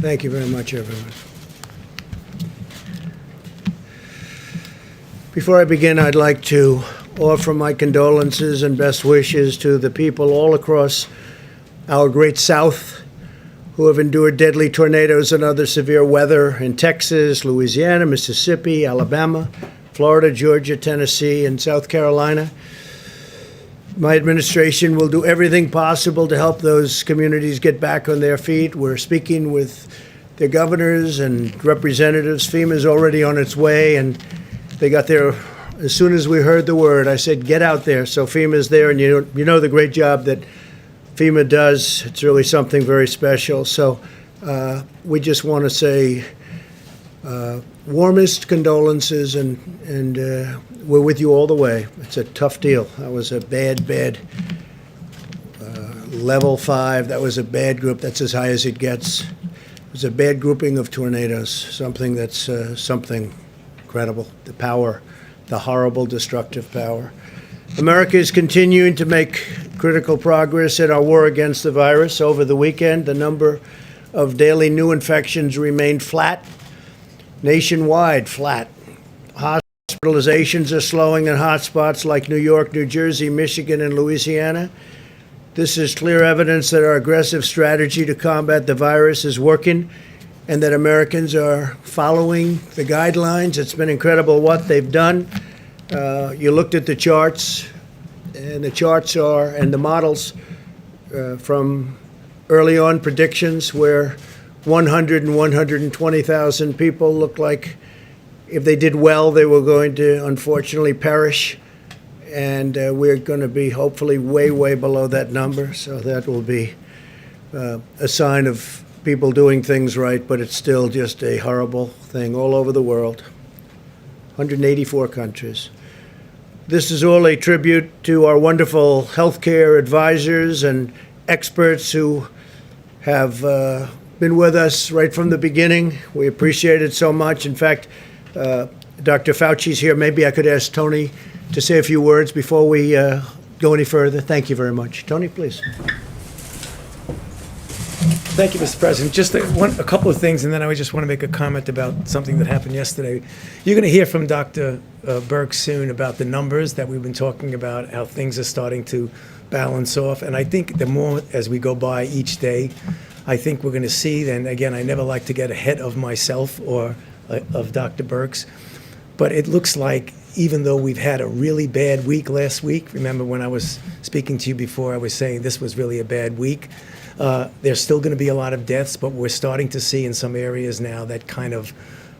Thank you very much, everyone. Before I begin, I'd like to offer my condolences and best wishes to the people all across our great South who have endured deadly tornadoes and other severe weather in Texas, Louisiana, Mississippi, Alabama, Florida, Georgia, Tennessee, and South Carolina. My administration will do everything possible to help those communities get back on their feet. We're speaking with their governors and representatives. FEMA's already on its way, and they got there as soon as we heard the word. I said, get out there. So FEMA's there, and you know the great job that FEMA does. It's really something very special. So we just want to say warmest condolences, and we're with you all the way. It's a tough deal. That was a bad level 5. That was a bad group. That's as high as it gets. It was a bad grouping of tornadoes, something that's something incredible. The power, the horrible, destructive power. America is continuing to make critical progress in our war against the virus. Over the weekend, the number of daily new infections remained flat. Nationwide, flat. Hospitalizations are slowing in hotspots like New York, New Jersey, Michigan, and Louisiana. This is clear evidence that our aggressive strategy to combat the virus is working and that Americans are following the guidelines. It's been incredible what they've done. You looked at the charts, and the charts are, and the models from early on predictions where 100 and 120,000 people looked like if they did well, they were going to unfortunately perish. And we're going to be hopefully way, way below that number. So that will be a sign of people doing things right, but it's still just a horrible thing all over the world. 184 countries. This is all a tribute to our wonderful healthcare advisors and experts who have been with us right from the beginning. We appreciate it so much. In fact, Dr. Fauci's here. Maybe I could ask Tony to say a few words before we go any further. Thank you very much. Tony, please. Thank you, Mr. President. Just a couple of things, and then I just want to make a comment about something that happened yesterday. You're going to hear from Dr. Burke soon about the numbers that we've been talking about, how things are starting to balance off. And I think the more as we go by each day, I think we're going to see, and again, I never like to get ahead of myself or of Dr. Burke's, but it looks like even though we've had a really bad week last week, remember when I was speaking to you before, I was saying this was really a bad week. There's still going to be a lot of deaths, but we're starting to see in some areas now that kind of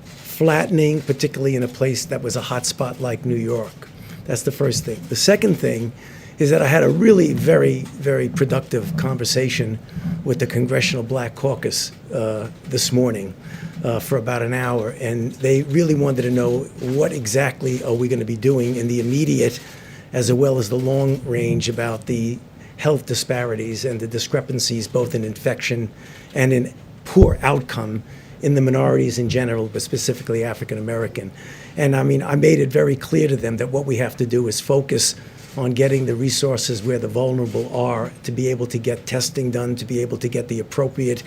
flattening, particularly in a place that was a hot spot like New York. That's the first thing. The second thing is that I had a really very, very productive conversation with the Congressional Black Caucus this morning for about an hour, and they really wanted to know what exactly are we going to be doing in the immediate as well as the long range about the health disparities and the discrepancies both in infection and in poor outcome in the minorities in general, but specifically African American. And I mean, I made it very clear to them that what we have to do is focus on getting the resources where the vulnerable are to be able to get testing done, to be able to get the appropriate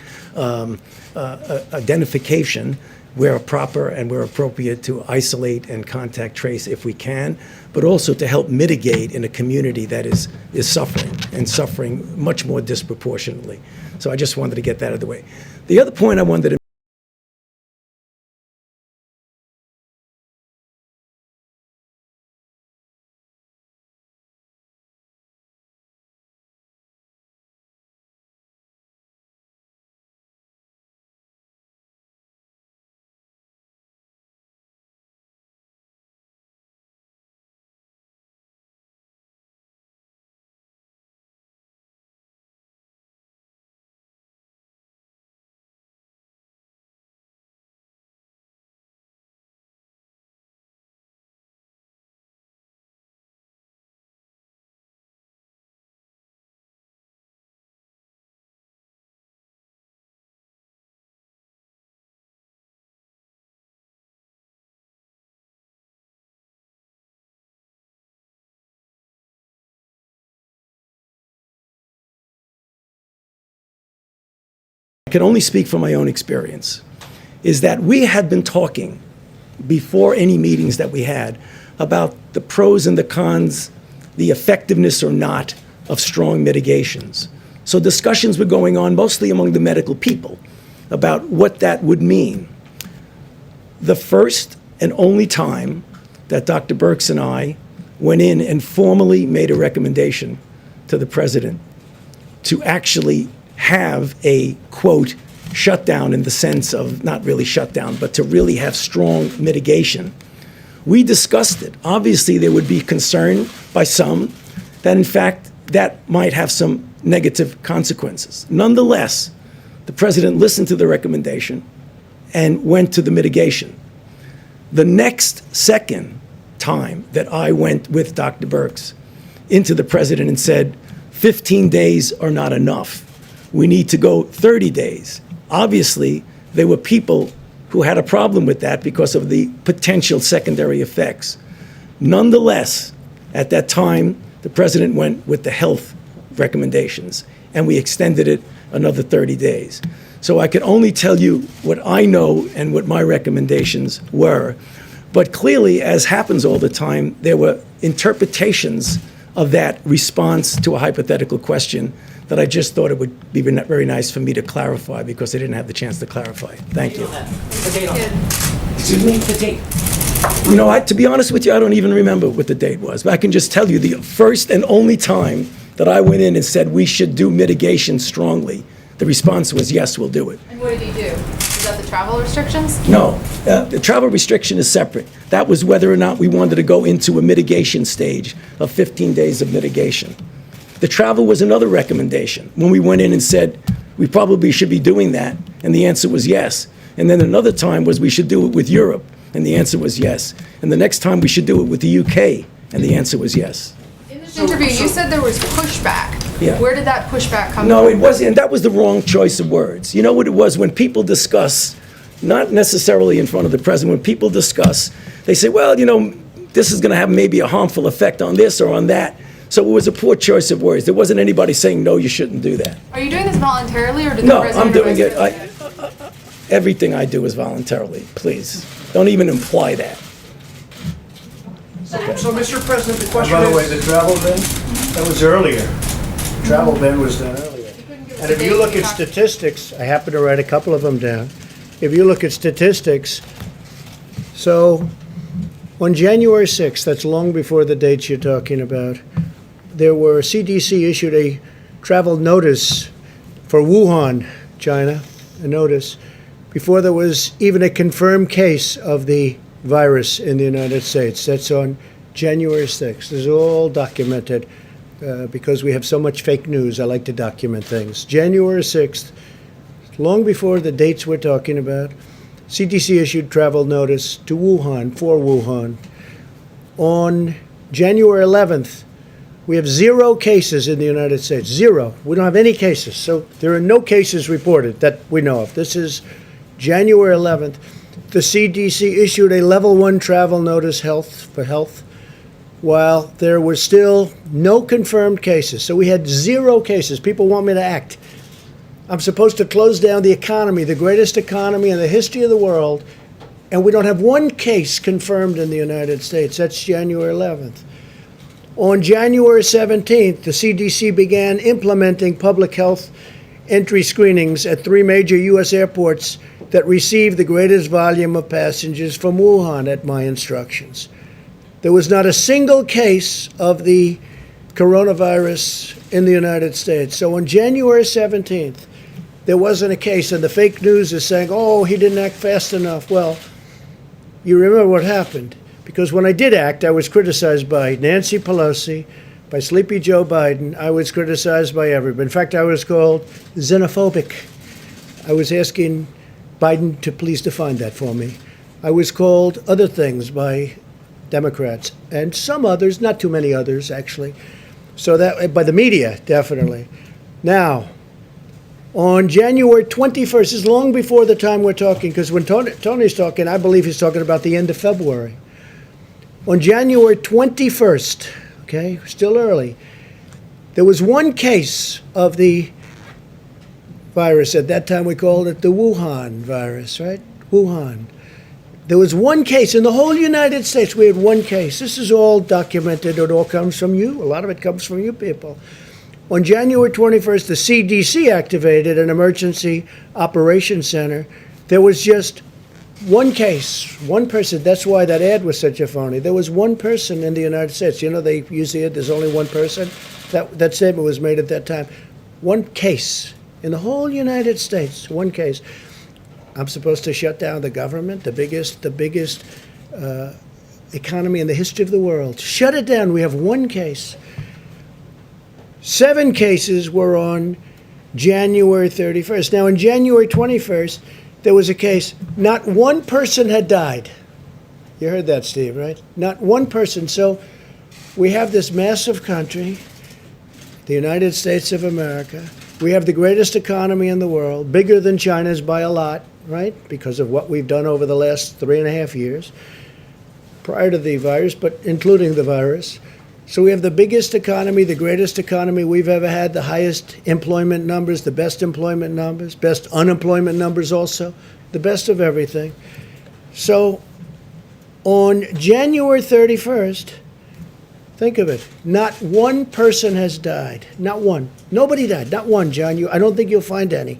identification where proper and where appropriate to isolate and contact trace if we can, but also to help mitigate in a community that is suffering and suffering much more disproportionately. So I just wanted to get that out of the way. The other point I wanted to I can only speak from my own experience, is that we had been talking before any meetings that we had about the pros and the cons, the effectiveness or not of strong mitigations. So discussions were going on mostly among the medical people about what that would mean. The first and only time that Dr. Birx and I went in and formally made a recommendation to the president to actually have a, quote, shutdown in the sense of not really shutdown, but to really have strong mitigation. We discussed it. Obviously, there would be concern by some that, in fact, that might have some negative consequences. Nonetheless, the president listened to the recommendation and went to the mitigation. The next second time that I went with Dr. Birx into the president and said, 15 days are not enough. We need to go 30 days. Obviously, there were people who had a problem with that because of the potential secondary effects. Nonetheless, at that time, the president went with the health recommendations, and we extended it another 30 days. So I can only tell you what I know and what my recommendations were. But clearly, as happens all the time, there were interpretations of that response to a hypothetical question that I just thought it would be very nice for me to clarify because I didn't have the chance to clarify. Thank you. The date on that. Excuse me? The date. You know, to be honest with you, I don't even remember what the date was. But I can just tell you the first and only time that I went in and said we should do mitigation strongly, the response was, yes, we'll do it. And what did he do? Is that the travel restrictions? No, the travel restriction is separate. That was whether or not we wanted to go into a mitigation stage of 15 days of mitigation. The travel was another recommendation. When we went in and said, we probably should be doing that, and the answer was yes. And then another time was we should do it with Europe, and the answer was yes. And the next time we should do it with the UK, and the answer was yes. In this interview, you said there was pushback. Yeah. Where did that pushback come from? No, it wasn't, and that was the wrong choice of words. You know what it was? When people discuss, not necessarily in front of the president, when people discuss, they say, well, you know, this is going to have maybe a harmful effect on this or on that. So it was a poor choice of words. There wasn't anybody saying, no, you shouldn't do that. Are you doing this voluntarily, or did No, the president I'm doing it. advise Everything I do is voluntarily, please. Don't even imply that. So, Mr. President, the question By the way, is, the travel ban, that was earlier. The travel ban was done earlier. And if you look at statistics, I happen to write a couple of them down. If you look at statistics, so on January 6th, that's long before the dates you're talking about, there were, CDC issued a travel notice for Wuhan, China, a notice, before there was even a confirmed case of the virus in the United States. That's on January 6th. This is all documented because we have so much fake news. I like to document things. January 6th, long before the dates we're talking about, CDC issued travel notice to Wuhan, for Wuhan. On January 11th, we have 0 cases in the United States. 0. We don't have any cases. So there are no cases reported that we know of. This is January 11th. The CDC issued a level 1 travel notice for health, while there were still no confirmed cases. So we had 0 cases. People want me to act. I'm supposed to close down the economy, the greatest economy in the history of the world, and we don't have 1 case confirmed in the United States. That's January 11th. On January 17th, the CDC began implementing public health entry screenings at 3 major U.S. airports that received the greatest volume of passengers from Wuhan at my instructions. There was not a single case of the coronavirus in the United States. So on January 17th, there wasn't a case, and the fake news is saying, oh, he didn't act fast enough. Well, you remember what happened. Because when I did act, I was criticized by Nancy Pelosi, by Sleepy Joe Biden. I was criticized by everybody. In fact, I was called xenophobic. I was asking Biden to please define that for me. I was called other things by Democrats and some others, not too many others, actually. So that, by the media, definitely. Now, on January 21st, is long before the time we're talking, because when Tony's talking, I believe he's talking about the end of February. On January 21st, okay, still early, there was 1 case of the virus. At that time, we called it the Wuhan virus, right? Wuhan. There was one case in the whole United States. We had one case. This is all documented. It all comes from you. A lot of it comes from you people. On January 21st, the CDC activated an emergency operations center. There was just one case, one person. That's why that ad was such a phony. There was one person in the United States. You know, they use the ad, there's only one person. That statement was made at that time. One case in the whole United States, one case. I'm supposed to shut down the government, the biggest economy in the history of the world. Shut it down. We have one case. 7 cases were on January 31st. Now, on January 21st, there was a case. Not one person had died. You heard that, Steve, right? Not one person. So we have this massive country, the United States of America. We have the greatest economy in the world, bigger than China's by a lot, right? Because of what we've done over the last 3.5 years, prior to the virus, but including the virus. So we have the biggest economy, the greatest economy we've ever had, the highest employment numbers, the best employment numbers, best unemployment numbers also, the best of everything. So on January 31st, think of it, not one person has died. Not one. Nobody died. Not one, John. I don't think you'll find any.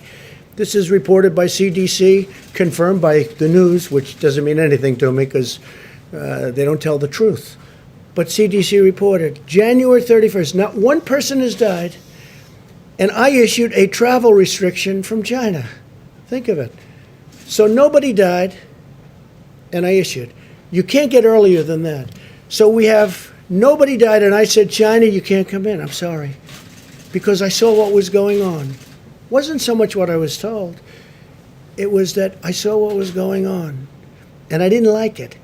This is reported by CDC, confirmed by the news, which doesn't mean anything to me because they don't tell the truth. But CDC reported January 31st, not one person has died, and I issued a travel restriction from China. Think of it. So nobody died, and I issued. You can't get earlier than that. So we have nobody died, and I said, China, you can't come in. I'm sorry. Because I saw what was going on. It wasn't so much what I was told. It was that I saw what was going on, and I didn't like it.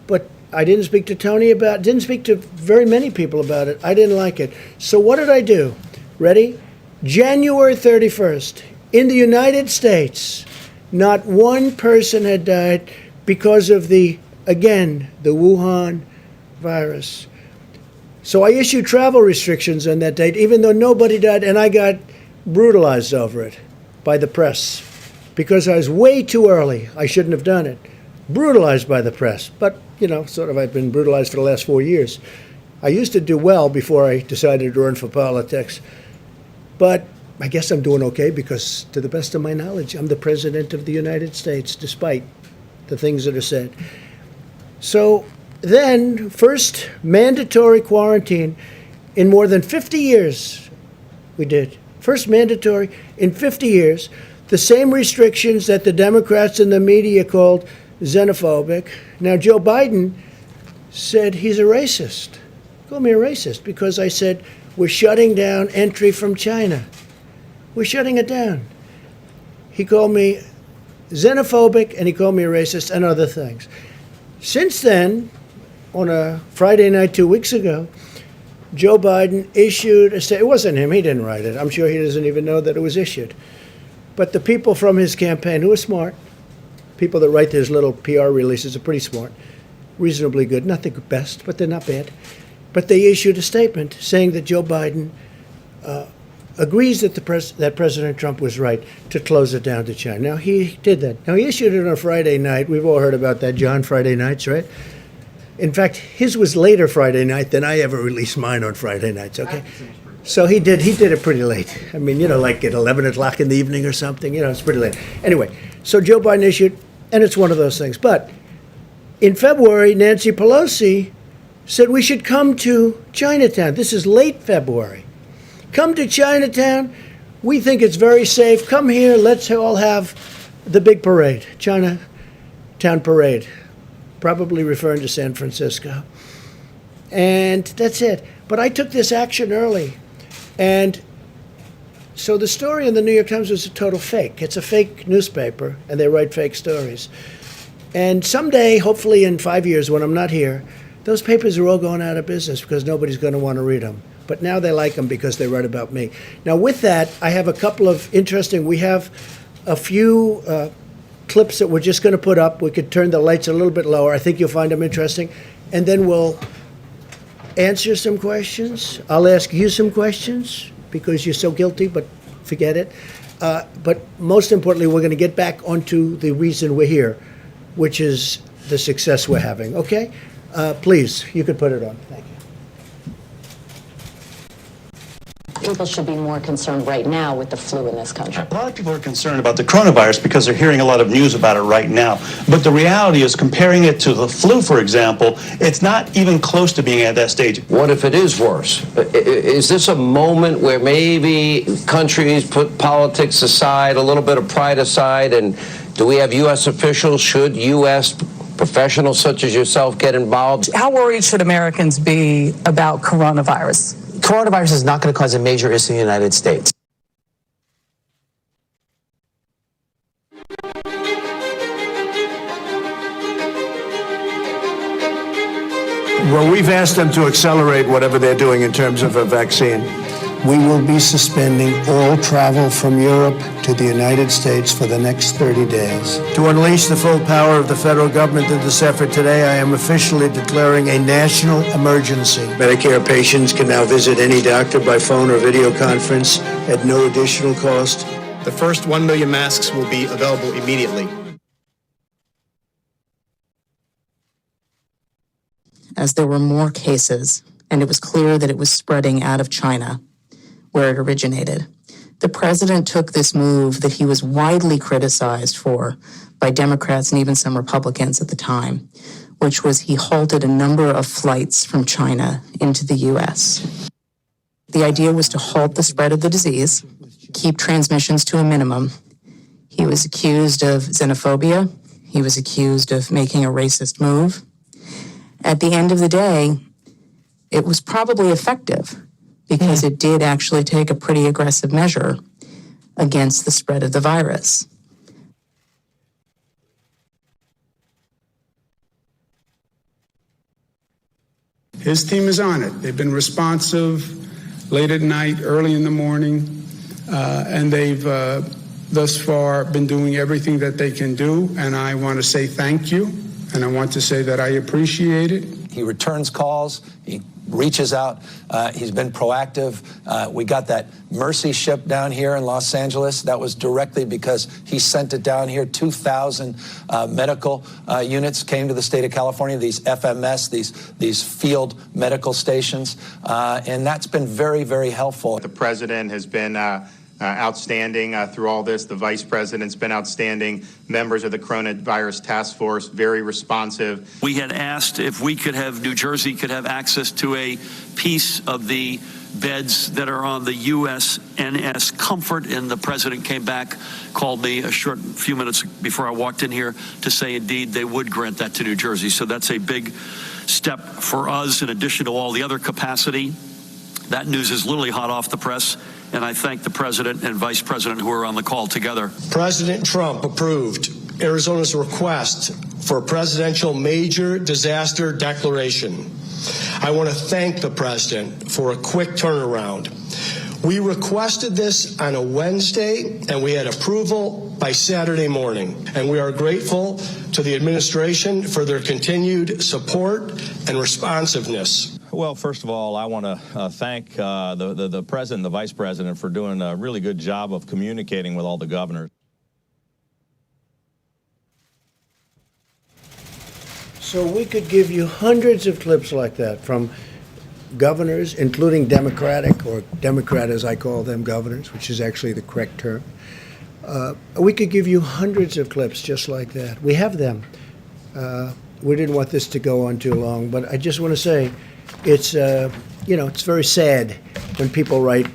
But I didn't speak to Tony about it, didn't speak to very many people about it. I didn't like it. So what did I do? Ready? January 31st, in the United States, not one person had died because of the Wuhan virus. So I issued travel restrictions on that date, even though nobody died, and I got brutalized over it by the press because I was way too early. I shouldn't have done it. Brutalized by the press, but sort of I've been brutalized for the last 4 years. I used to do well before I decided to run for politics, but I guess I'm doing okay because, to the best of my knowledge, I'm the President of the United States, despite the things that are said. So then, first mandatory quarantine in more than 50 years, we did. First mandatory in 50 years. The same restrictions that the Democrats and the media called xenophobic. Now, Joe Biden said he's a racist. He called me a racist because I said, we're shutting down entry from China. We're shutting it down. He called me xenophobic, and he called me a racist and other things. Since then, on a Friday night 2 weeks ago, Joe Biden issued a statement. It wasn't him. He didn't write it. I'm sure he doesn't even know that it was issued. But the people from his campaign, who are smart, people that write these little PR releases are pretty smart, reasonably good, not the best, but they're not bad. But they issued a statement saying that Joe Biden agrees that that President Trump was right to close it down to China. Now, he did that. Now, he issued it on a Friday night. We've all heard about that, John, Friday nights, right? In fact, his was later Friday night than I ever released mine on Friday nights, okay? So he did it pretty late. I mean, like at 11 o'clock in the evening or something. It's pretty late. Anyway, so Joe Biden issued, and it's one of those things. But in February, Nancy Pelosi said we should come to Chinatown. This is late February. Come to Chinatown. We think it's very safe. Come here. Let's all have the big parade, Chinatown parade, probably referring to San Francisco. And that's it. But I took this action early. And so the story in the New York Times was a total fake. It's a fake newspaper, and they write fake stories. And someday, hopefully in 5 years when I'm not here, those papers are all going out of business because nobody's going to want to read them. But now they like them because they write about me. Now, with that, I have a couple of we have a few clips that we're just going to put up. We could turn the lights a little bit lower. I think you'll find them interesting. And then we'll answer some questions. I'll ask you some questions because you're so guilty, but forget it. But most importantly, we're going to get back onto the reason we're here, which is the success we're having, okay? Please, you could put it on. Thank you. People should be more concerned right now with the flu in this country. A lot of people are concerned about the coronavirus because they're hearing a lot of news about it right now. But the reality is, comparing it to the flu, for example, it's not even close to being at that stage. What if it is worse? Is this a moment where maybe countries put politics aside, a little bit of pride aside, and do we have U.S. officials, should U.S. professionals such as yourself get involved? How worried should Americans be about coronavirus? Coronavirus is not going to cause a major issue in the United States. Well, we've asked them to accelerate whatever they're doing in terms of a vaccine. We will be suspending all travel from Europe to the United States for the next 30 days. To unleash the full power of the federal government in this effort today, I am officially declaring a national emergency. Medicare patients can now visit any doctor by phone or video conference at no additional cost. The first 1 million masks will be available immediately. As there were more cases, and it was clear that it was spreading out of China, where it originated, the president took this move that he was widely criticized for by Democrats and even some Republicans at the time, which was he halted a number of flights from China into the U.S. The idea was to halt the spread of the disease, keep transmissions to a minimum. He was accused of xenophobia. He was accused of making a racist move. At the end of the day, it was probably effective because it did actually take a pretty aggressive measure against the spread of the virus. His team is on it. They've been responsive late at night, early in the morning, and they've thus far been doing everything that they can do, and I want to say thank you, and I want to say that I appreciate it. He returns calls. He reaches out. He's been proactive. We got that Mercy ship down here in Los Angeles. That was directly because he sent it down here. 2,000 medical units came to the state of California, these FMS, these field medical stations, and that's been very, very helpful. The president has been outstanding through all this. The vice president's been outstanding. Members of the coronavirus task force, very responsive. We had asked if we could have, New Jersey could have access to a piece of the beds that are on the USNS Comfort, and the president came back, called me a short few minutes before I walked in here to say indeed they would grant that to New Jersey. So that's a big step for us in addition to all the other capacity. That news is literally hot off the press, and I thank the president and vice president who are on the call together. President Trump approved Arizona's request for a presidential major disaster declaration. I want to thank the president for a quick turnaround. We requested this on a Wednesday, and we had approval by Saturday morning. And we are grateful to the administration for their continued support and responsiveness. Well, first of all, I want to thank the president and the vice president for doing a really good job of communicating with all the governors. So we could give you hundreds of clips like that from governors, including Democratic, or Democrat as I call them, governors, which is actually the correct term. We could give you hundreds of clips just like that. We have them. We didn't want this to go on too long, but I just want to say it's, it's very sad when people write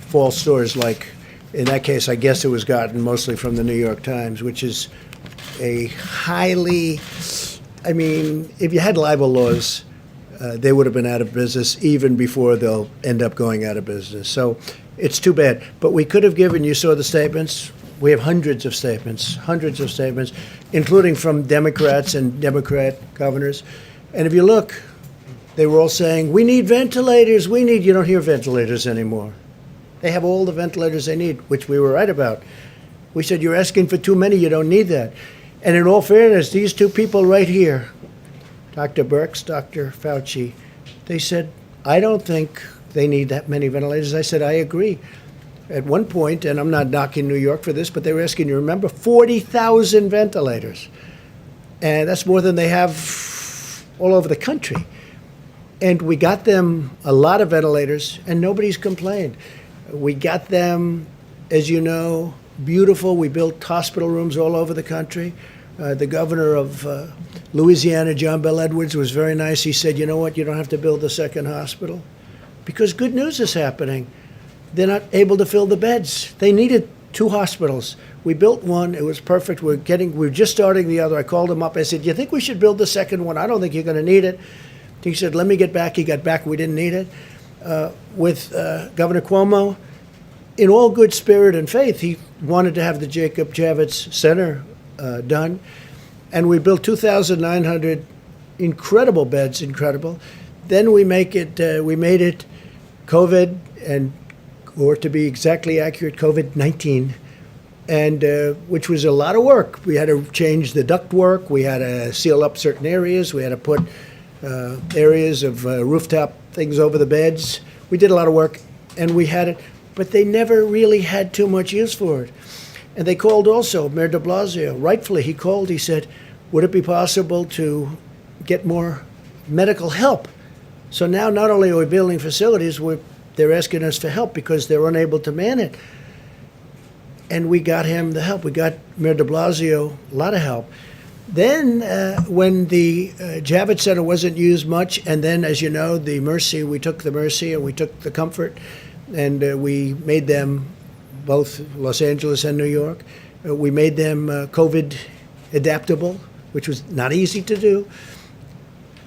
false stories like, in that case, I guess it was gotten mostly from the New York Times, which is a highly, if you had libel laws, they would have been out of business even before they'll end up going out of business. So it's too bad. But we could have given, you saw the statements. We have hundreds of statements, including from Democrats and Democrat governors. And if you look, they were all saying, we need ventilators, you don't hear ventilators anymore. They have all the ventilators they need, which we were right about. We said, you're asking for too many, you don't need that. And in all fairness, these two people right here, Dr. Birx, Dr. Fauci, they said, I don't think they need that many ventilators. I said, I agree. at one point, and I'm not knocking New York for this, but they were asking, you remember, 40,000 ventilators. And that's more than they have all over the country. And we got them a lot of ventilators, and nobody's complained. We got them, as you know, beautiful. We built hospital rooms all over the country. The governor of Louisiana, John Bel Edwards, was very nice. He said, you know what, you don't have to build a second hospital, because good news is happening. They're not able to fill the beds. They needed 2 hospitals. We built one. It was perfect. We're just starting the other. I called him up. I said, do you think we should build the second one? I don't think you're going to need it. He said, let me get back. He got back. We didn't need it. With Governor Cuomo, in all good spirit and faith, he wanted to have the Jacob Javits Center done. And we built 2,900 incredible beds, incredible. Then we made it COVID, or to be exactly accurate, COVID-19, and which was a lot of work. We had to change the ductwork. We had to seal up certain areas. We had to put areas of rooftop things over the beds. We did a lot of work, and we had it, but they never really had too much use for it. And they called also, Mayor de Blasio, rightfully, he called, he said, would it be possible to get more medical help? So now not only are we building facilities, they're asking us for help because they're unable to man it. And we got him the help. We got Mayor de Blasio a lot of help. Then when the Javits Center wasn't used much, and then, as you know, the Mercy, we took the Mercy and we took the Comfort, and we made them, both Los Angeles and New York, we made them COVID adaptable, which was not easy to do.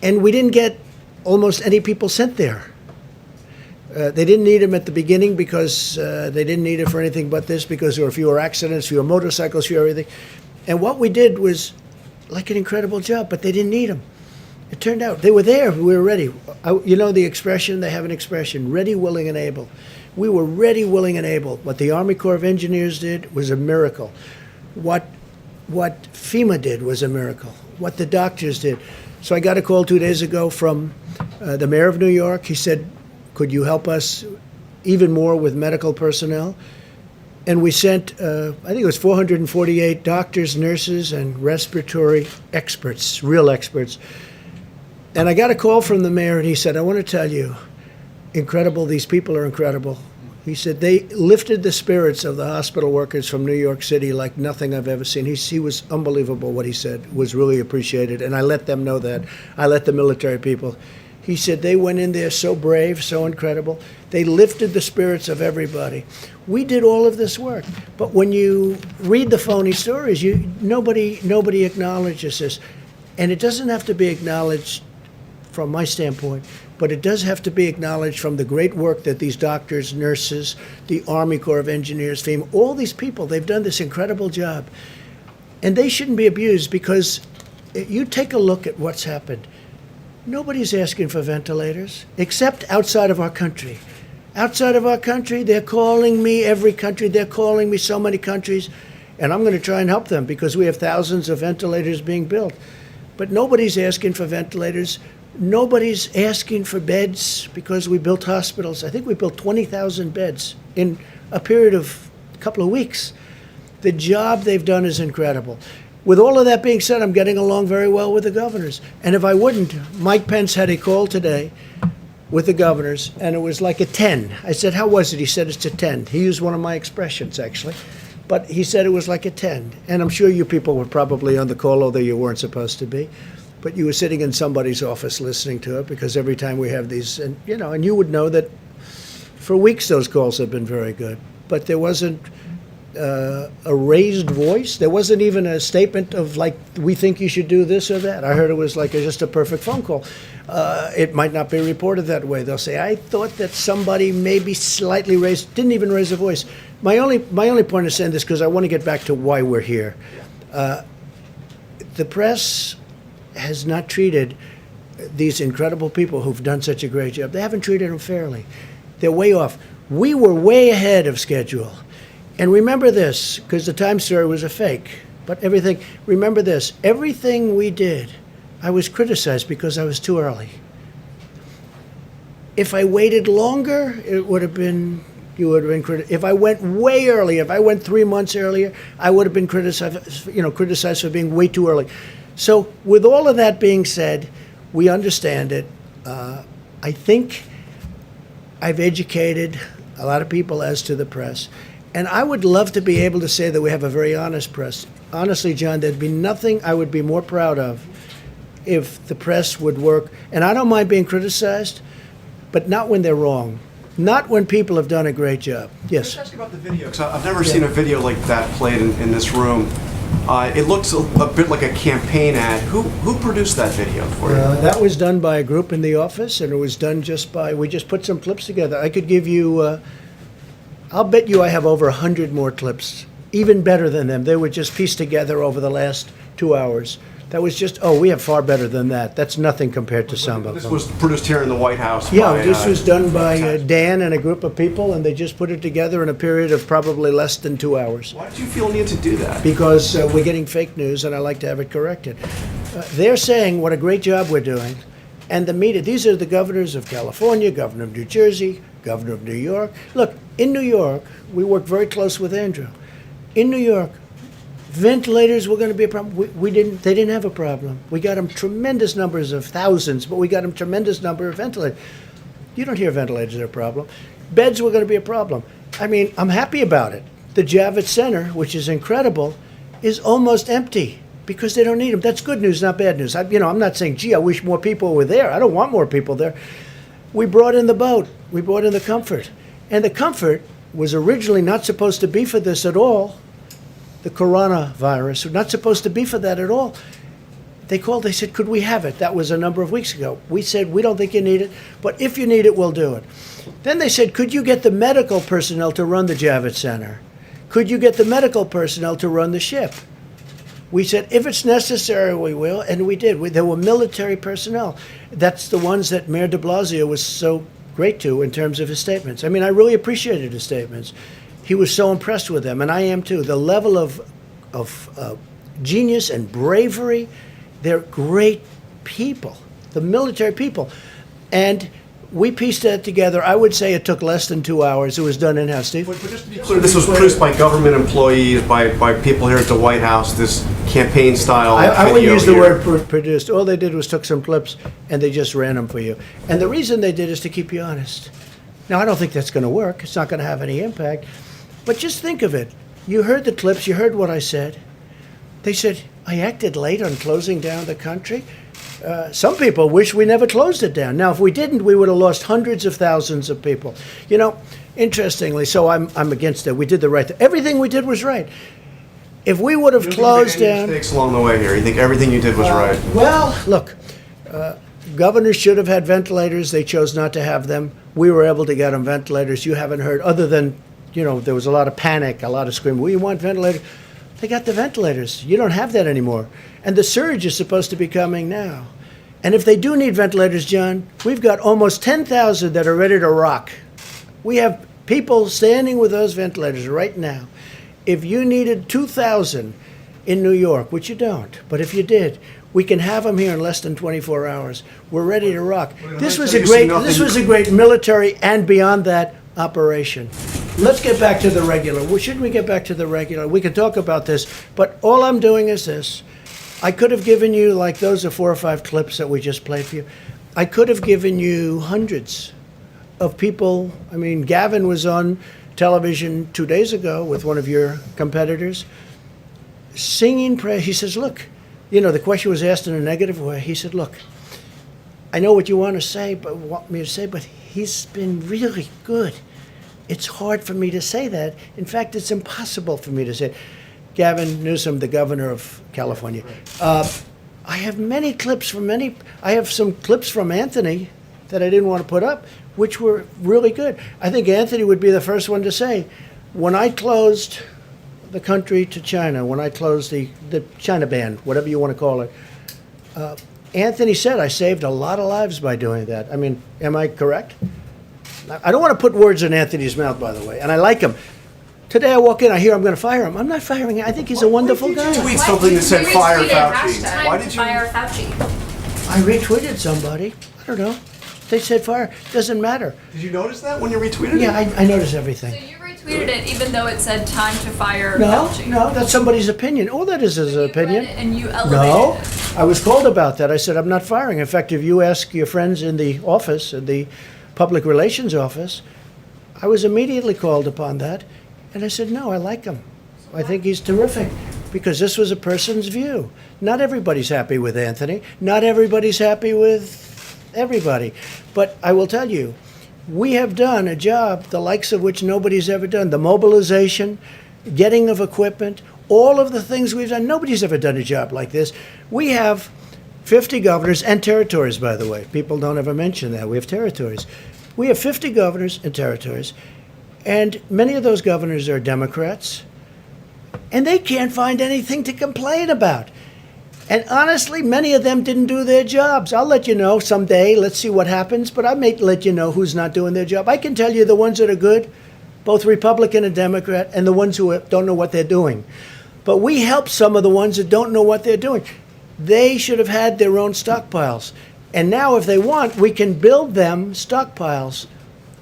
And we didn't get almost any people sent there. They didn't need them at the beginning because they didn't need it for anything but this, because there were fewer accidents, fewer motorcycles, fewer everything. And what we did was like an incredible job, but they didn't need them. It turned out they were there. We were ready. You know the expression, they have an expression, ready, willing, and able. We were ready, willing, and able. What the Army Corps of Engineers did was a miracle. What FEMA did was a miracle. What the doctors did. So I got a call 2 days ago from the mayor of New York. He said, could you help us even more with medical personnel? And we sent, I think it was 448 doctors, nurses, and respiratory experts, real experts. And I got a call from the mayor, and he said, I want to tell you, incredible, these people are incredible. He said they lifted the spirits of the hospital workers from New York City like nothing I've ever seen. He was unbelievable what he said, was really appreciated, and I let them know that. I let the military people. He said they went in there so brave, so incredible. They lifted the spirits of everybody. We did all of this work, but when you read the phony stories, nobody acknowledges this. And it doesn't have to be acknowledged from my standpoint, but it does have to be acknowledged from the great work that these doctors, nurses, the Army Corps of Engineers, FEMA, all these people, they've done this incredible job. And they shouldn't be abused, because you take a look at what's happened. Nobody's asking for ventilators, except outside of our country. Outside of our country, they're calling me, every country, they're calling me, so many countries, and I'm going to try and help them because we have thousands of ventilators being built. But nobody's asking for ventilators. Nobody's asking for beds because we built hospitals. I think we built 20,000 beds in a period of a couple of weeks. The job they've done is incredible. With all of that being said, I'm getting along very well with the governors. And if I wouldn't, Mike Pence had a call today with the governors, and it was like a 10. I said, how was it? He said, it's a 10. He used one of my expressions, actually. But he said it was like a 10. And I'm sure you people were probably on the call, although you weren't supposed to be. But you were sitting in somebody's office listening to it, because every time we have these, and you would know that for weeks those calls have been very good. But there wasn't a raised voice. There wasn't even a statement of like, we think you should do this or that. I heard it was like just a perfect phone call. It might not be reported that way. They'll say, I thought that somebody maybe slightly raised, didn't even raise a voice. My only point of saying this, because I want to get back to why we're here. The press has not treated these incredible people who've done such a great job. They haven't treated them fairly. They're way off. We were way ahead of schedule. And remember this, because the Times story was a fake, but remember this, everything we did, I was criticized because I was too early. If I waited longer, it would have been you would have been criticized. If I went way early, if I went 3 months earlier, I would have been criticized for being way too early. So with all of that being said, we understand it. I think I've educated a lot of people as to the press. And I would love to be able to say that we have a very honest press. Honestly, John, there'd be nothing I would be more proud of if the press would work. And I don't mind being criticized, but not when they're wrong. Not when people have done a great job. Yes? Can I ask you about the video? Because I've never seen a video like that played in this room. It looks a bit like a campaign ad. Who produced that video for you? That was done by a group in the office, and it was done we just put some clips together. I could give you, I'll bet you I have over 100 more clips, even better than them. They were just pieced together over the last 2 hours. That was just, we have far better than that. That's nothing compared to some of them. This was produced here in the White House. Yeah, this was done by Dan and a group of people, and they just put it together in a period of probably less than 2 hours. Why did you feel need to do that? Because we're getting fake news, and I like to have it corrected. They're saying what a great job we're doing, and the media, these are the governors of California, governor of New Jersey, governor of New York. Look, in New York, we work very close with Andrew. In New York, ventilators were going to be a problem. They didn't have a problem. We got them tremendous numbers of thousands, but we got them tremendous number of ventilators. You don't hear ventilators are a problem. Beds were going to be a problem. I mean, I'm happy about it. The Javits Center, which is incredible, is almost empty because they don't need them. That's good news, not bad news. I'm not saying, gee, I wish more people were there. I don't want more people there. We brought in the boat. We brought in the comfort. And the comfort was originally not supposed to be for this at all. The coronavirus was not supposed to be for that at all. They called, they said, could we have it? That was a number of weeks ago. We said, we don't think you need it, but if you need it, we'll do it. Then they said, could you get the medical personnel to run the Javits Center? Could you get the medical personnel to run the ship? We said, if it's necessary, we will, and we did. There were military personnel. That's the ones that Mayor de Blasio was so great to in terms of his statements. I mean, I really appreciated his statements. He was so impressed with them, and I am too. The level of genius and bravery, they're great people, the military people. And we pieced that together. I would say it took less than 2 hours. It was done in-house, Steve. But just to be clear, this was produced by government employees, by people here at the White House, this campaign-style video I wouldn't use the here. word produced. All they did was took some clips, and they just ran them for you. And the reason they did is to keep you honest. Now, I don't think that's going to work. It's not going to have any impact. But just think of it. You heard the clips. You heard what I said. They said, I acted late on closing down the country. Some people wish we never closed it down. Now, if we didn't, we would have lost hundreds of thousands of people. You know, interestingly, so I'm against it. We did the right thing. Everything we did was right. If we would have closed down... mistakes along the way here? You think everything you did was right? Well, look, governors should have had ventilators. They chose not to have them. We were able to get them ventilators. You haven't heard, other than, there was a lot of panic, a lot of screaming. We want ventilators. They got the ventilators. You don't have that anymore. And the surge is supposed to be coming now. And if they do need ventilators, John, we've got almost 10,000 that are ready to rock. We have people standing with those ventilators right now. If you needed 2,000 in New York, which you don't, but if you did, we can have them here in less than 24 hours. We're ready to rock. This was a great military and beyond that operation. Let's get back to the regular. Well, shouldn't we get back to the regular? We can talk about this, but all I'm doing is this. I could have given you, like those are 4 or 5 clips that we just played for you. I could have given you hundreds of people. I mean, Gavin was on television 2 days ago with one of your competitors singing praise. He says, look, the question was asked in a negative way. He said, look, I know what you want me to say, but he's been really good. It's hard for me to say that. In fact, it's impossible for me to say it. Gavin Newsom, the governor of California. I have many clips from I have some clips from Anthony that I didn't want to put up, which were really good. I think Anthony would be the first one to say, when I closed the country to China, when I closed the China ban, whatever you want to call it, Anthony said I saved a lot of lives by doing that. I mean, am I correct? I don't want to put words in Anthony's mouth, by the way, and I like him. Today I walk in, I hear I'm going to fire him. I'm not firing him. I think he's a wonderful guy. Tweet something that said fire Fauci. Why did you fire Fauci? I retweeted somebody. I don't know. They said fire. Doesn't matter. Did you notice that when you retweeted Yeah, it? I notice everything. So you retweeted it even though it said time to fire No, Fauci. no, that's somebody's opinion. All that is an opinion. Read it and you elevated No, it. I was called about that. I said, I'm not firing. In fact, if you ask your friends in the office, in the public relations office, I was immediately called upon that. And I said, no, I like him. I think he's terrific because this was a person's view. Not everybody's happy with Anthony. Not everybody's happy with everybody. But I will tell you, we have done a job the likes of which nobody's ever done. The mobilization, getting of equipment, all of the things we've done. Nobody's ever done a job like this. We have 50 governors and territories, by the way. People don't ever mention that. We have territories. We have 50 governors and territories, and many of those governors are Democrats, and they can't find anything to complain about. And honestly, many of them didn't do their jobs. I'll let you know someday. Let's see what happens. But I may let you know who's not doing their job. I can tell you the ones that are good, both Republican and Democrat, and the ones who don't know what they're doing. But we help some of the ones that don't know what they're doing. They should have had their own stockpiles. And now, if they want, we can build them stockpiles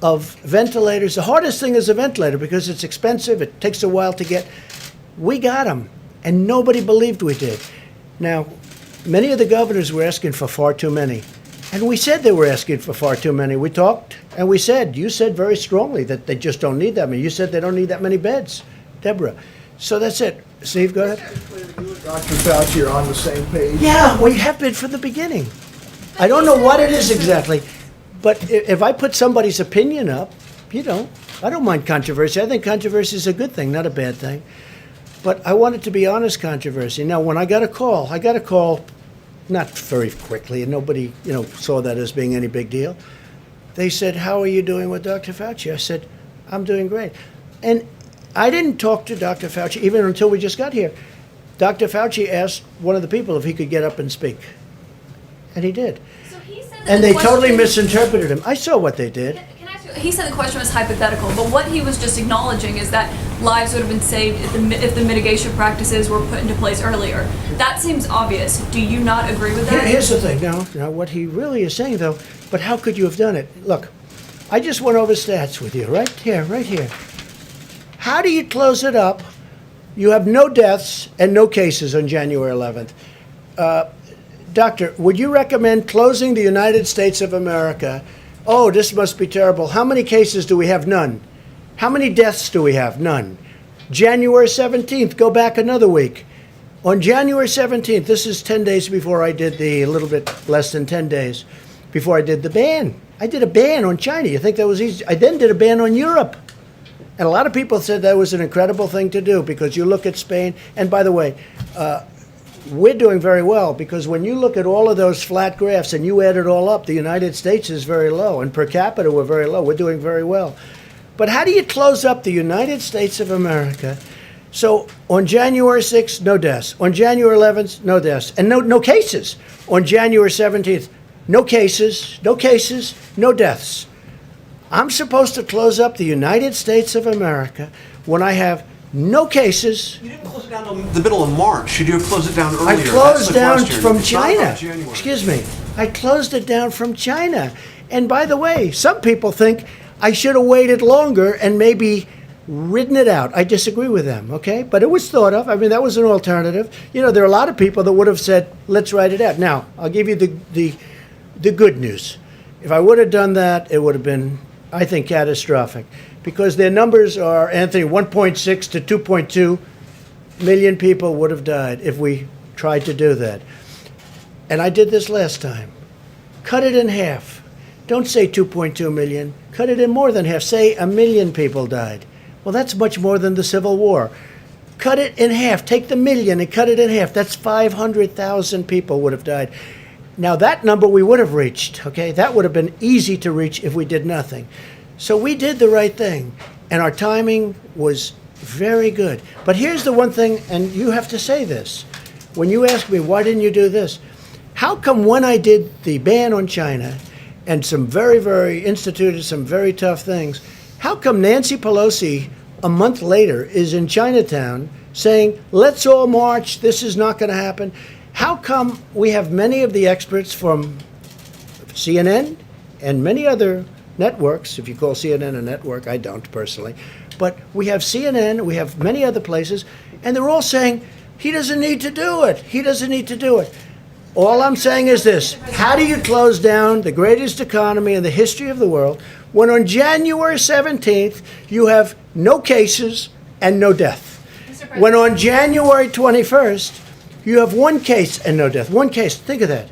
of ventilators. The hardest thing is a ventilator because it's expensive. It takes a while to get. We got them, and nobody believed we did. Now, many of the governors were asking for far too many. And we said they were asking for far too many. We talked, and we said, you said very strongly that they just don't need that many. You said they don't need that many beds, Deborah. So that's it. Steve, go ahead. Dr. Fauci are on the same page. Yeah, we have been from the beginning. I don't know what it is exactly, but if I put somebody's opinion up, I don't mind controversy. I think controversy is a good thing, not a bad thing. But I want it to be honest controversy. Now, when I got a call not very quickly, and nobody, saw that as being any big deal. They said, how are you doing with Dr. Fauci? I said, I'm doing great. And I didn't talk to Dr. Fauci even until we just got here. Dr. Fauci asked one of the people if he could get up and speak. And he did. So he said that And the they totally question- misinterpreted him. I saw what they did. Can I ask you, he said the question was hypothetical, but what he was just acknowledging is that lives would have been saved if the mitigation practices were put into place earlier. That seems obvious. Do you not agree with that? Here's the thing. Now, what he really is saying, though, but how could you have done it? Look, I just went over stats with you, right here. How do you close it up? You have no deaths and no cases on January 11th. Doctor, would you recommend closing the United States of America? Oh, this must be terrible. How many cases do we have? None. How many deaths do we have? None. January 17th, go back another week. On January 17th, this is 10 days before I did a little bit less than 10 days, before I did the ban. I did a ban on China. You think that was easy? I then did a ban on Europe. And a lot of people said that was an incredible thing to do because you look at Spain. And by the way, we're doing very well because when you look at all of those flat graphs and you add it all up, the United States is very low. And per capita, we're very low. We're doing very well. But how do you close up the United States of America? So on January 6th, no deaths. On January 11th, no deaths. And no cases. On January 17th, no cases, no deaths. I'm supposed to close up the United States of America when I have no cases. You didn't close it down in the middle of March. Should you have closed it down earlier? I closed down That's the question. from It's not China. about January. Excuse me. I closed it down from China. And by the way, some people think I should have waited longer and maybe ridden it out. I disagree with them, okay? But it was thought of. I mean, that was an alternative. There are a lot of people that would have said, let's write it out. Now, I'll give you the good news. If I would have done that, it would have been, I think, catastrophic. Because their numbers are, Anthony, 1.6 to 2.2 million people would have died if we tried to do that. And I did this last time. Cut it in half. Don't say 2.2 million. Cut it in more than half. Say 1 million people died. Well, that's much more than the Civil War. Cut it in half. Take the million and cut it in half. That's 500,000 people would have died. Now, that number we would have reached, okay? That would have been easy to reach if we did nothing. So we did the right thing, and our timing was very good. But here's the one thing, and you have to say this. When you ask me, why didn't you do this? How come when I did the ban on China and instituted some very tough things, how come Nancy Pelosi a month later is in Chinatown saying, let's all march, this is not going to happen? How come we have many of the experts from CNN and many other networks, if you call CNN a network, I don't personally, but we have CNN, we have many other places, and they're all saying, he doesn't need to do it. He doesn't need to do it. All I'm saying is this: how do you close down the greatest economy in the history of the world when on January 17th you have no cases and no death? When on January 21st you have one case and no death. One case. Think of that.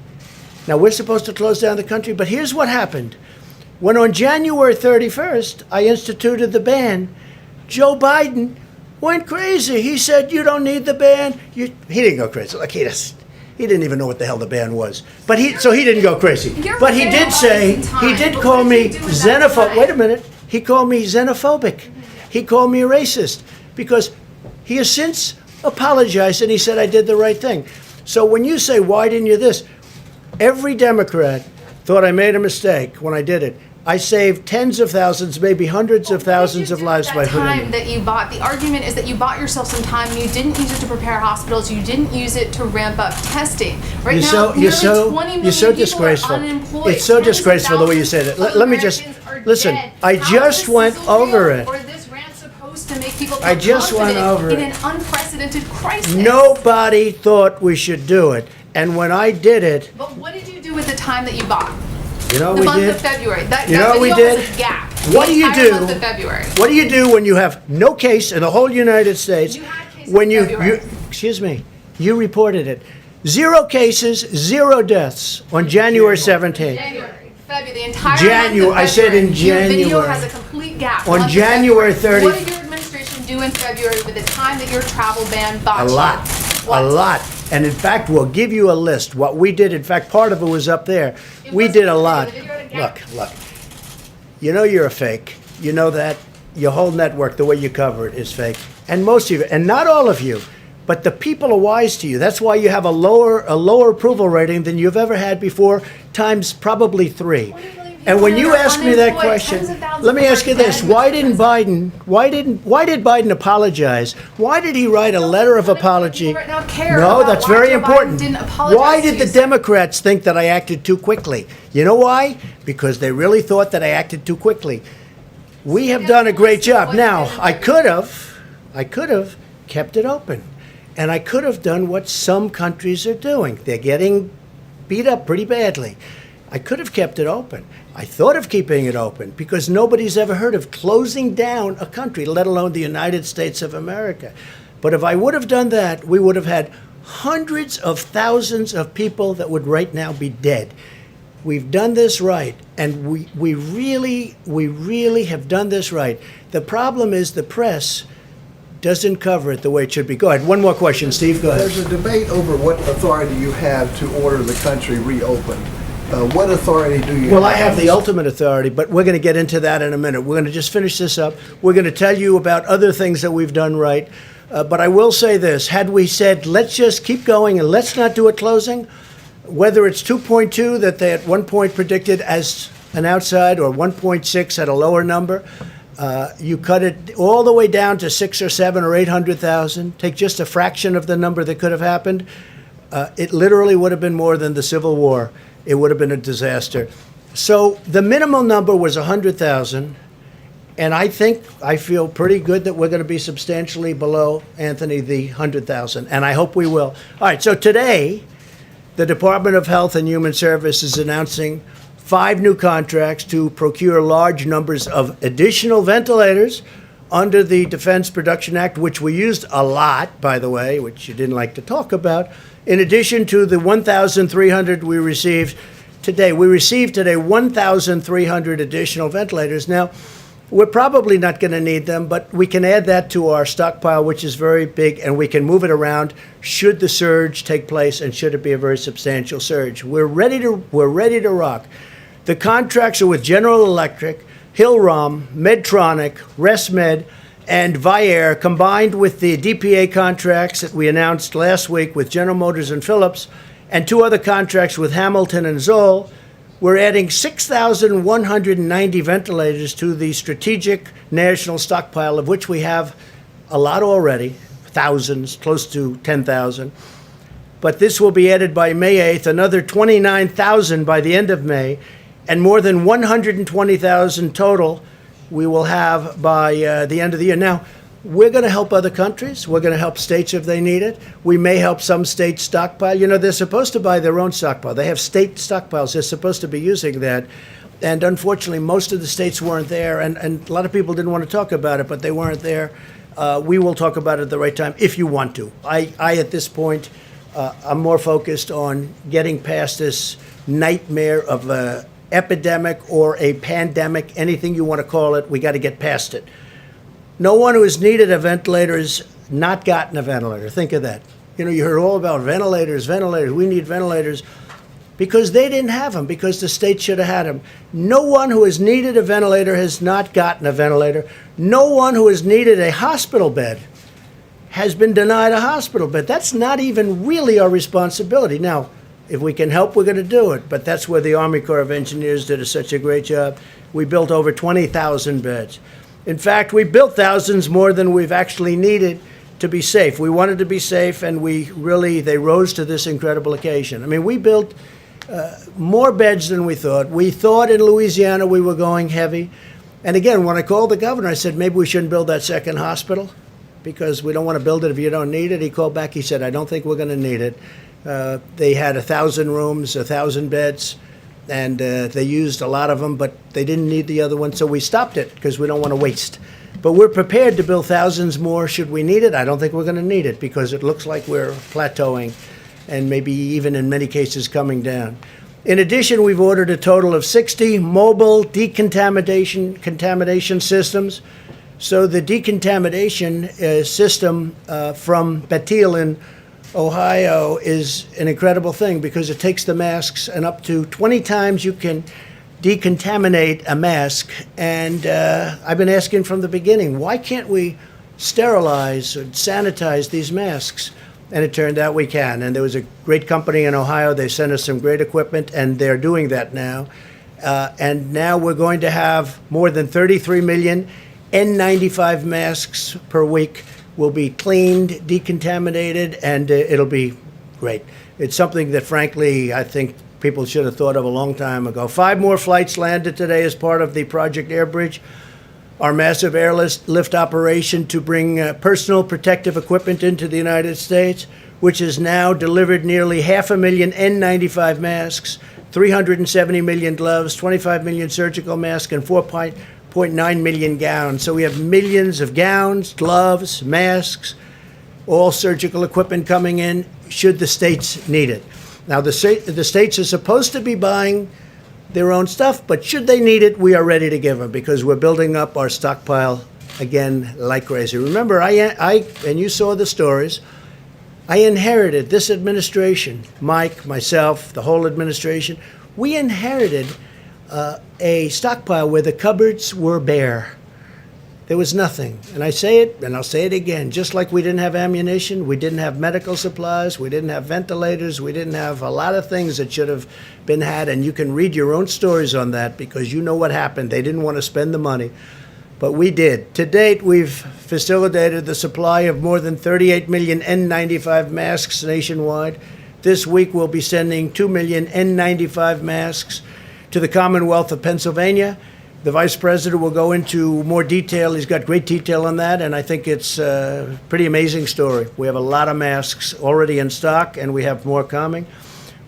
Now, we're supposed to close down the country, but here's what happened. When on January 31st I instituted the ban, Joe Biden went crazy. He said, you don't need the ban. He didn't go crazy. Like, he didn't even know what the hell the ban was. But he didn't go crazy. But he did say, he did call me xenophobic. Wait a minute. He called me xenophobic. He called me a racist because he has since apologized and he said I did the right thing. So when you say, why didn't you this? Every Democrat thought I made a mistake when I did it. I saved tens of thousands, maybe hundreds of thousands of lives by putting time that you bought. The argument is that you bought yourself some time and you didn't use it to prepare hospitals. You didn't use it to ramp up testing. Right now, nearly 20 million people disgraceful. are unemployed. It's so disgraceful the way you said it. Let me just listen. I just went over it. Or this rant supposed to make people feel I just went over in it. an unprecedented crisis. Nobody thought we should do it, and when I did it, But what did you do with the time that you bought? you know what The we month did. of February. That You know what we video did? was a gap. What do The you entire do? month of February. What do you do when you have no case in the whole United States? When you excuse me, you reported it. 0 cases, 0 deaths on January 17th. February, the entire January. month of I said in February. Your video January. has a complete gap. On Month of January February. 30th. What did your administration do in February with the time that your travel ban bought A you? lot. A lot. And in fact, we'll give you a list. What we did, in fact, part of it was up there. We did a lot. Look. You know you're a fake. You know that. Your whole network, the way you cover it, is fake. And most of you, and not all of you, but the people are wise to you. That's why you have a lower approval rating than you've ever had before, times probably 3. And when you ask me that question, let me ask you this: why did Biden apologize? Why did he write a letter of apology? No, that's very important. Why did the Democrats think that I acted too quickly? You know why? Because they really thought that I acted too quickly. We have done a great job. Now, I could have kept it open, and I could have done what some countries are doing. They're getting beat up pretty badly. I could have kept it open. I thought of keeping it open because nobody's ever heard of closing down a country, let alone the United States of America. But if I would have done that, we would have had hundreds of thousands of people that would right now be dead. We've done this right, and we really have done this right. The problem is the press doesn't cover it the way it should be. Go ahead. One more question, Steve. Go ahead. There's a debate over what authority you have to order the country reopened. What authority do you have? Well, I have the ultimate authority, but we're going to get into that in a minute. We're going to just finish this up. We're going to tell you about other things that we've done right. But I will say this. Had we said, let's just keep going and let's not do a closing, whether it's 2.2 that they at one point predicted as an outside or 1.6 at a lower number, you cut it all the way down to 6 or 7 or 800,000, take just a fraction of the number that could have happened, it literally would have been more than the Civil War. It would have been a disaster. So the minimum number was 100,000, and I feel pretty good that we're going to be substantially below, Anthony, the 100,000, and I hope we will. All right, so today, the Department of Health and Human Services is announcing 5 new contracts to procure large numbers of additional ventilators under the Defense Production Act, which we used a lot, by the way, which you didn't like to talk about, in addition to the 1,300 we received today. We received today 1,300 additional ventilators. Now, we're probably not going to need them, but we can add that to our stockpile, which is very big, and we can move it around should the surge take place and should it be a very substantial surge. We're ready to rock. The contracts are with General Electric, Hillrom, Medtronic, ResMed, and Vyaire, combined with the DPA contracts that we announced last week with General Motors and Philips, and 2 other contracts with Hamilton and Zoll. We're adding 6,190 ventilators to the strategic national stockpile, of which we have a lot already, thousands, close to 10,000. But this will be added by May 8th, another 29,000 by the end of May. and more than 120,000 total we will have by the end of the year. Now, we're going to help other countries. We're going to help states if they need it. We may help some states stockpile. You know, they're supposed to buy their own stockpile. They have state stockpiles. They're supposed to be using that. And unfortunately, most of the states weren't there. And a lot of people didn't want to talk about it, but they weren't there. We will talk about it at the right time if you want to. I at this point, I'm more focused on getting past this nightmare of an epidemic or a pandemic, anything you want to call it. We got to get past it. No one who has needed a ventilator has not gotten a ventilator. Think of that. You know, you heard all about ventilators. We need ventilators. Because they didn't have them, because the state should have had them. No one who has needed a ventilator has not gotten a ventilator. No one who has needed a hospital bed has been denied a hospital bed. That's not even really our responsibility. Now, if we can help, we're going to do it. But that's where the Army Corps of Engineers did such a great job. We built over 20,000 beds. In fact, we built thousands more than we've actually needed to be safe. We wanted to be safe, and they rose to this incredible occasion. I mean, we built more beds than we thought. We thought in Louisiana we were going heavy. And again, when I called the governor, I said, maybe we shouldn't build that second hospital because we don't want to build it if you don't need it. He called back. He said, I don't think we're going to need it. They had 1,000 rooms, 1,000 beds. And they used a lot of them, but they didn't need the other one, so we stopped it because we don't want to waste. But we're prepared to build thousands more should we need it. I don't think we're going to need it because it looks like we're plateauing and maybe even in many cases coming down. In addition, we've ordered a total of 60 mobile contamination systems. So the decontamination system from Bethel in Ohio is an incredible thing because it takes the masks and up to 20 times you can decontaminate a mask. And I've been asking from the beginning, why can't we sterilize or sanitize these masks? And it turned out we can. And there was a great company in Ohio. They sent us some great equipment, and they're doing that now. And now we're going to have more than 33 million N95 masks per week will be cleaned, decontaminated, and it'll be great. It's something that, frankly, I think people should have thought of a long time ago. 5 more flights landed today as part of the Project Airbridge, our massive airlift operation to bring personal protective equipment into the United States, which has now delivered nearly 500,000 N95 masks, 370 million gloves, 25 million surgical masks, and 4.9 million gowns. So we have millions of gowns, gloves, masks, all surgical equipment coming in should the states need it. Now, the states are supposed to be buying their own stuff, but should they need it, we are ready to give them because we're building up our stockpile again like crazy. Remember, and you saw the stories, I inherited this administration, Mike, myself, the whole administration, we inherited a stockpile where the cupboards were bare. There was nothing. And I say it, and I'll say it again, just like we didn't have ammunition, we didn't have medical supplies, we didn't have ventilators, we didn't have a lot of things that should have been had, and you can read your own stories on that because you know what happened. They didn't want to spend the money, but we did. To date, we've facilitated the supply of more than 38 million N95 masks nationwide. This week, we'll be sending 2 million N95 masks to the Commonwealth of Pennsylvania. The Vice President will go into more detail. He's got great detail on that, and I think it's a pretty amazing story. We have a lot of masks already in stock, and we have more coming.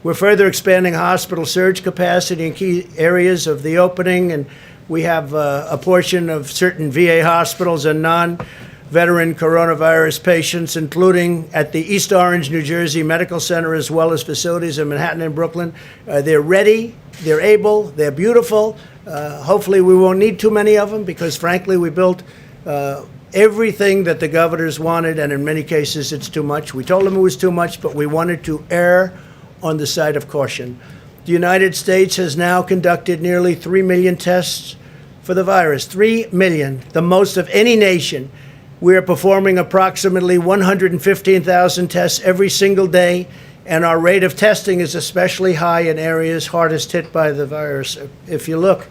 We're further expanding hospital surge capacity in key areas of the opening, and we have a portion of certain VA hospitals and non-veteran coronavirus patients, including at the East Orange, New Jersey Medical Center, as well as facilities in Manhattan and Brooklyn. They're ready, they're able, they're beautiful. Hopefully we won't need too many of them because, frankly, we built everything that the governors wanted, and in many cases it's too much. We told them it was too much, but we wanted to err on the side of caution. The United States has now conducted nearly 3 million tests for the virus. 3 million, the most of any nation. We are performing approximately 115,000 tests every single day, and our rate of testing is especially high in areas hardest hit by the virus. If you look,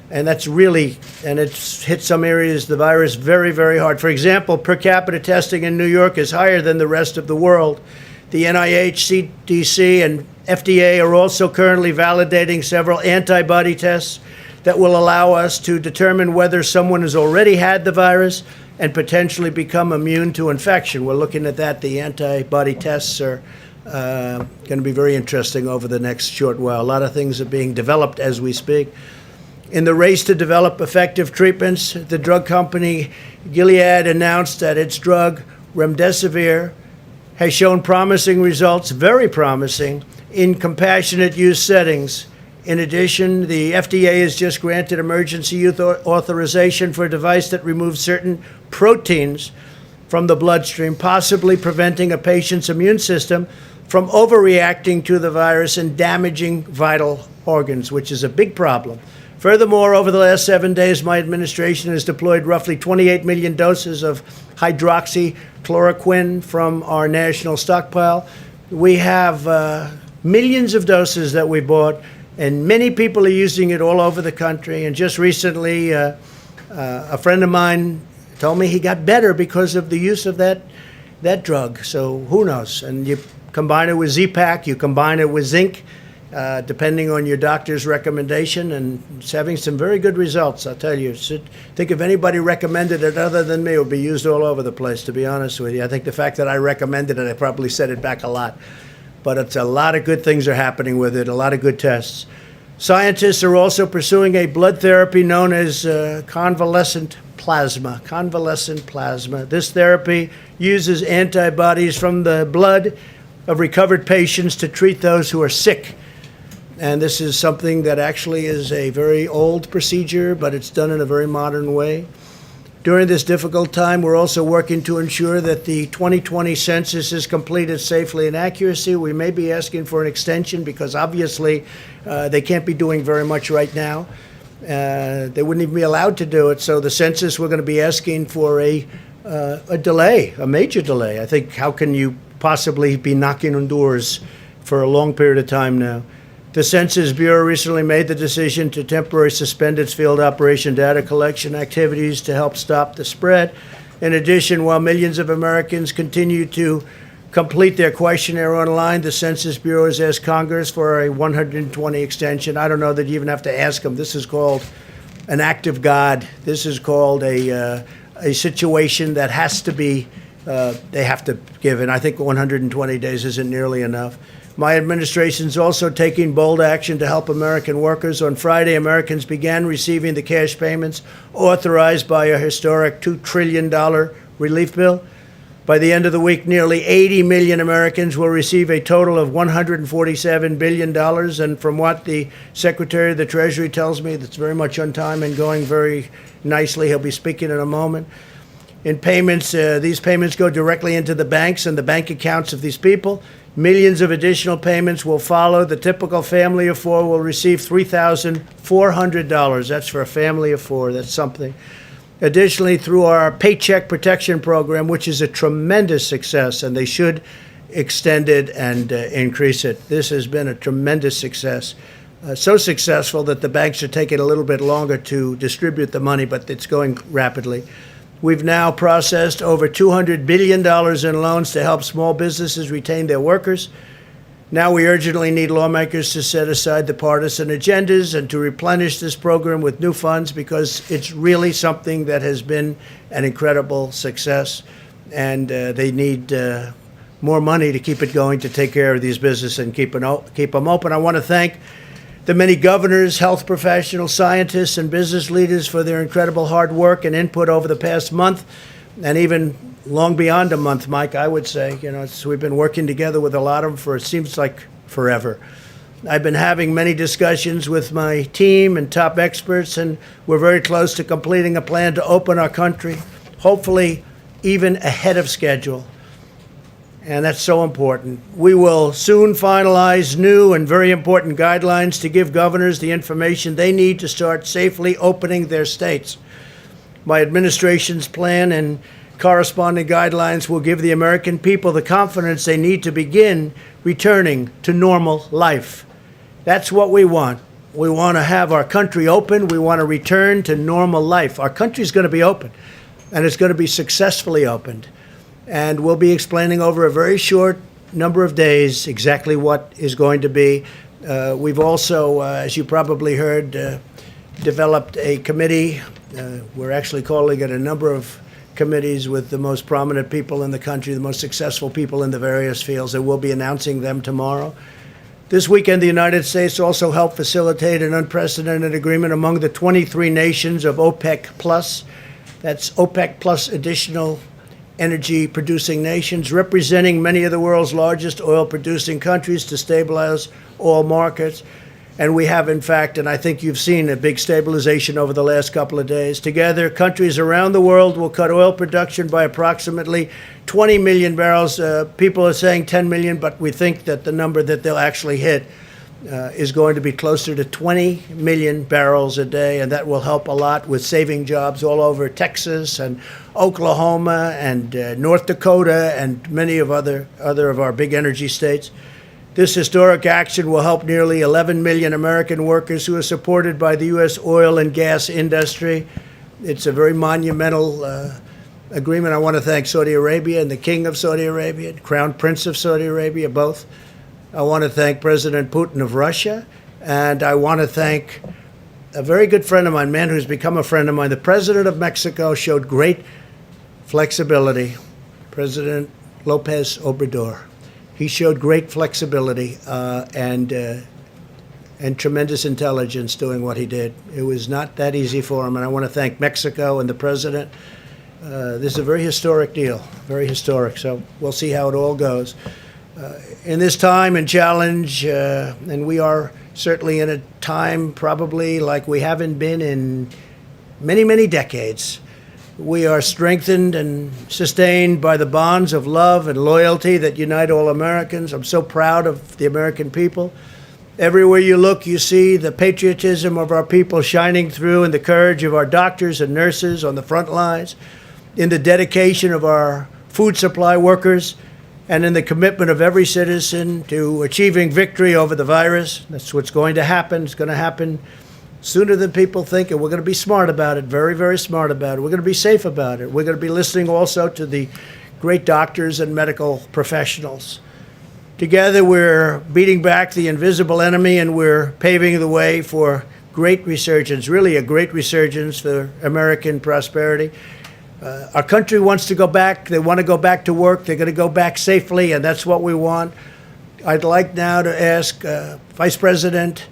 and that's really, and it's hit some areas, the virus very, very hard. For example, per capita testing in New York is higher than the rest of the world. The NIH, CDC, and FDA are also currently validating several antibody tests that will allow us to determine whether someone has already had the virus and potentially become immune to infection. We're looking at that. The antibody tests are going to be very interesting over the next short while. A lot of things are being developed as we speak. In the race to develop effective treatments, the drug company Gilead announced that its drug remdesivir has shown promising results, very promising, in compassionate use settings. In addition, the FDA has just granted emergency use authorization for a device that removes certain proteins from the bloodstream, possibly preventing a patient's immune system from overreacting to the virus and damaging vital organs, which is a big problem. Furthermore, over the last 7 days, my administration has deployed roughly 28 million doses of hydroxychloroquine from our national stockpile. We have millions of doses that we bought, and many people are using it all over the country. And just recently, a friend of mine told me he got better because of the use of that drug. So who knows? And you combine it with Z-Pak, you combine it with zinc, depending on your doctor's recommendation, and it's having some very good results, I'll tell you. Think if anybody recommended it other than me, it would be used all over the place, to be honest with you. I think the fact that I recommended it, I probably set it back a lot. But it's a lot of good things are happening with it, a lot of good tests. Scientists are also pursuing a blood therapy known as convalescent plasma. Convalescent plasma. This therapy uses antibodies from the blood of recovered patients to treat those who are sick. And this is something that actually is a very old procedure, but it's done in a very modern way. During this difficult time, we're also working to ensure that the 2020 census is completed safely and accuracy. We may be asking for an extension because obviously they can't be doing very much right now. They wouldn't even be allowed to do it. So the census, we're going to be asking for a delay, a major delay. I think, how can you possibly be knocking on doors for a long period of time now? The Census Bureau recently made the decision to temporarily suspend its field operation data collection activities to help stop the spread. In addition, while millions of Americans continue to complete their questionnaire online, the Census Bureau has asked Congress for a 120 extension. I don't know that you even have to ask them. This is called an act of God. This is called a situation that has to be, they have to give. And I think 120 days isn't nearly enough. My administration is also taking bold action to help American workers. On Friday, Americans began receiving the cash payments authorized by a historic $2 trillion relief bill. By the end of the week, nearly 80 million Americans will receive a total of $147 billion. And from what the Secretary of the Treasury tells me, that's very much on time and going very nicely. He'll be speaking in a moment. In payments, these payments go directly into the banks and the bank accounts of these people. Millions of additional payments will follow. The typical family of four will receive $3,400. That's for a family of four. That's something. Additionally, through our Paycheck Protection Program, which is a tremendous success, and they should extend it and increase it. This has been a tremendous success. So successful that the banks are taking a little bit longer to distribute the money, but it's going rapidly. We've now processed over $200 billion in loans to help small businesses retain their workers. Now we urgently need lawmakers to set aside the partisan agendas and to replenish this program with new funds, because it's really something that has been an incredible success. And they need more money to keep it going, to take care of these businesses and keep them open. I want to thank the many governors, health professionals, scientists, and business leaders for their incredible hard work and input over the past month, and even long beyond a month, Mike, I would say. We've been working together with a lot of them for, it seems like, forever. I've been having many discussions with my team and top experts, and we're very close to completing a plan to open our country, hopefully even ahead of schedule. And that's so important. We will soon finalize new and very important guidelines to give governors the information they need to start safely opening their states. My administration's plan and corresponding guidelines will give the American people the confidence they need to begin returning to normal life. That's what we want. We want to have our country open. We want to return to normal life. Our country's going to be open, and it's going to be successfully opened. And we'll be explaining over a very short number of days exactly what is going to be. We've also, as you probably heard, developed a committee. We're actually calling it a number of committees with the most prominent people in the country, the most successful people in the various fields, and we'll be announcing them tomorrow. This weekend, the United States also helped facilitate an unprecedented agreement among the 23 nations of OPEC Plus. That's OPEC Plus additional energy-producing nations, representing many of the world's largest oil-producing countries to stabilize oil markets. And we have, in fact, and I think you've seen a big stabilization over the last couple of days. Together, countries around the world will cut oil production by approximately 20 million barrels. People are saying 10 million, but we think that the number that they'll actually hit is going to be closer to 20 million barrels a day, and that will help a lot with saving jobs all over Texas and Oklahoma and North Dakota and many of other of our big energy states. This historic action will help nearly 11 million American workers who are supported by the U.S. oil and gas industry. It's a very monumental agreement. I want to thank Saudi Arabia and the King of Saudi Arabia, Crown Prince of Saudi Arabia, both. I want to thank President Putin of Russia, and I want to thank a very good friend of mine, man who's become a friend of mine. The President of Mexico showed great flexibility, President Lopez Obrador. He showed great flexibility and tremendous intelligence doing what he did. It was not that easy for him, and I want to thank Mexico and the president. This is a very historic deal, very historic, so we'll see how it all goes. In this time and challenge, and we are certainly in a time probably like we haven't been in many, many decades. We are strengthened and sustained by the bonds of love and loyalty that unite all Americans. I'm so proud of the American people. Everywhere you look, you see the patriotism of our people shining through, and the courage of our doctors and nurses on the front lines, in the dedication of our food supply workers, and in the commitment of every citizen to achieving victory over the virus. That's what's going to happen. It's going to happen sooner than people think, and we're going to be smart about it, very, very smart about it. We're going to be safe about it. We're going to be listening also to the great doctors and medical professionals. Together, we're beating back the invisible enemy, and we're paving the way for great resurgence, really a great resurgence for American prosperity. Our country wants to go back. They want to go back to work. They're going to go back safely, and that's what we want. I'd like now to ask Vice President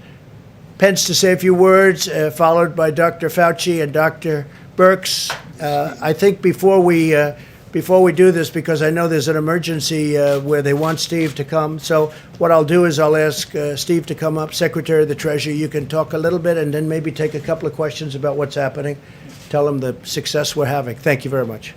Pence to say a few words, followed by Dr. Fauci and Dr. Birx. I think before we do this, because I know there's an emergency where they want Steve to come, so what I'll do is I'll ask Steve to come up, Secretary of the Treasury. You can talk a little bit and then maybe take a couple of questions about what's happening. Tell him the success we're having. Thank you very much.